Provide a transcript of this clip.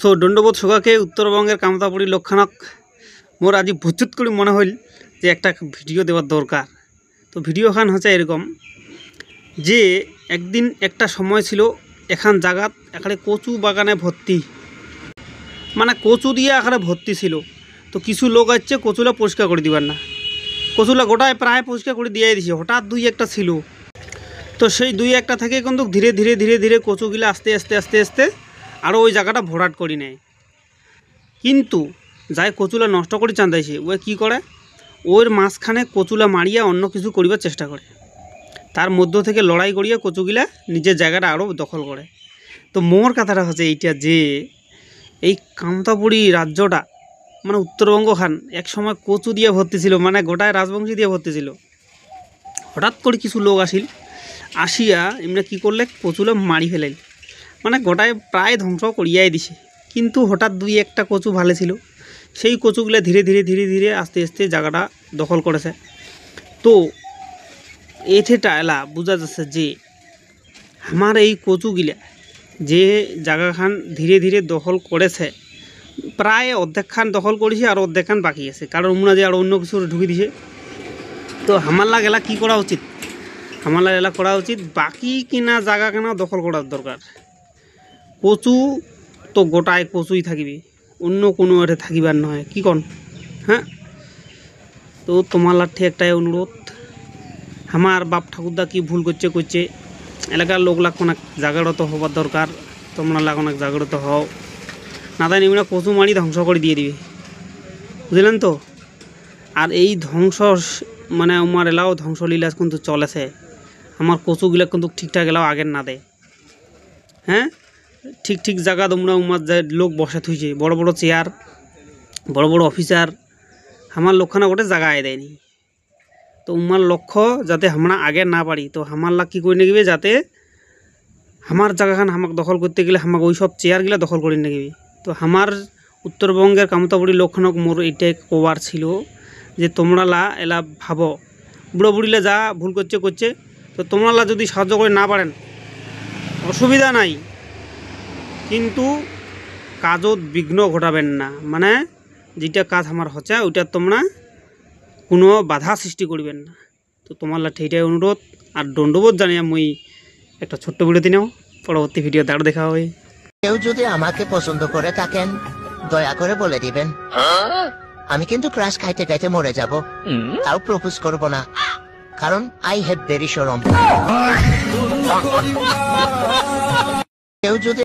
So দণ্ডবোধ সকাকে উত্তরবঙ্গের কামতাপুরী লক্ষণক মোর আজি ভুচুত করে মনে হইল যে একটা ভিডিও দেওয়ার দরকার। তো ভিডিওখান হচ্ছে এরকম যে একদিন একটা সময় ছিল এখান জায়গাত এখানে কচু বাগানে ভর্তি, মানে কচু দিয়ে এখানে ভর্তি ছিল। তো কিছু লোক আসছে কচুলা পরিষ্কার করে দিবার না, কচুলা গোটায় প্রায় পরিষ্কার করে দিয়ে দিছে। হঠাৎ দুই একটা ছিল, তো সেই দুই একটা থেকে কিন্তু ধীরে ধীরে ধীরে ধীরে কচুগুলা আস্তে আস্তে আস্তে আস্তে আরও ওই জায়গাটা ভরাট করি নেয়। কিন্তু যাই কচুলা নষ্ট করে চান্দাইছে ও কি করে, ওর মাঝখানে কচুলা মারিয়া অন্য কিছু করিবার চেষ্টা করে, তার মধ্য থেকে লড়াই করিয়া কচুগুলা নিজের জায়গাটা আরও দখল করে। তো মোর কথাটা হচ্ছে এইটা যে এই কামতাপুরী রাজ্যটা মানে উত্তরবঙ্গ খান এক সময় কচু দিয়ে ভর্তি ছিল, মানে গোটায় রাজবংশী দিয়ে ভর্তি ছিল। হঠাৎ করে কিছু লোক আসিয়া এমনি কী করলে কচুলা মারি ফেলেন, মানে গোটায় প্রায় ধ্বংস করিয়াই দিছে। কিন্তু হঠাৎ দুই একটা কচু ভালো ছিল, সেই কচুগুলো ধীরে ধীরে ধীরে ধীরে আস্তে আস্তে জায়গাটা দখল করেছে। তো এঠেটা এলা বোঝা যাচ্ছে যে আমার এই কচুগুলা যে জায়গাখান ধীরে ধীরে দখল করেছে, প্রায় অর্ধেকখান দখল করেছে আর অর্ধেকখান বাকি আছে, কারণ ওমরা যে আর অন্য কিছু ঢুকে দিছে। তো হামাল্লা গেলা কী করা উচিত, হামাল্লা এলা করা উচিত বাকি কিনা জায়গাখানা দখল করার দরকার। কচু তো গোটায় কচুই থাকিবে, অন্য কোনো এটা থাকিবার নয়, কি কন? হ্যাঁ, তো তোমার লাঠি একটাই অনুরোধ, আমার বাপ ঠাকুরদা কি ভুল করছে এলাকার লোক লাগ অনেক জাগ্রত হবার দরকার। তোমরা লাগ অনেক জাগ্রত হও, না তাই নিমিনা কচু মারি ধ্বংস করে দিয়ে দিবে, বুঝলেন তো? আর এই ধ্বংস মানে আমার এলাও ধ্বংসলীলা কিন্তু চলেছে, আমার কচুগুলা কিন্তু ঠিকঠাক এলাও আগের না দেয়। হ্যাঁ, ঠিক ঠিক জায়গা তোমরা উমার লোক বসে থুইছে, বড় বড় চেয়ার, বড় বড় অফিসার, আমার লোকখানা গোটে জায়গা আয় দেয়নি। তো উমার লক্ষ্য যাতে আমরা আগে না পারি, তো আমার লাগ কী করে নেগিবে যাতে আমার জায়গাখান আমাকে দখল করতে গেলে আমাকে ওই সব চেয়ারগুলা দখল করে নেগিবে। তো আমার উত্তরবঙ্গের কামতাপুরী লক্ষণক মোর এইটাই কবার ছিল যে তোমরা এলা ভাবো বুড়ো বুড়িলে যা ভুল করছে, তো তোমরা যদি সাহায্য করে না পারেন অসুবিধা নাই, কিন্তু কাজত বিঘ্ন ঘটাবেন না, মানে যেটা কাজ আমার হচ্ছে ওইটা তোমরা কোনো বাধা সৃষ্টি করবেন না। তো তোমার লাঠি এইটাই অনুরোধ, আর দণ্ডবোধ জানিয়ে মই একটা ছোট্ট ভিডিওতে নেও, পরবর্তী ভিডিও তার দেখা হবে। কেউ যদি আমাকে পছন্দ করে থাকেন দয়া করে বলে দিবেন, আমি কিন্তু ক্রাশ খাইতে খাইতে মরে যাব, তাও প্রপোজ করব না, কারণ আই হ্যাভ ভেরি শরম। কেউ যদি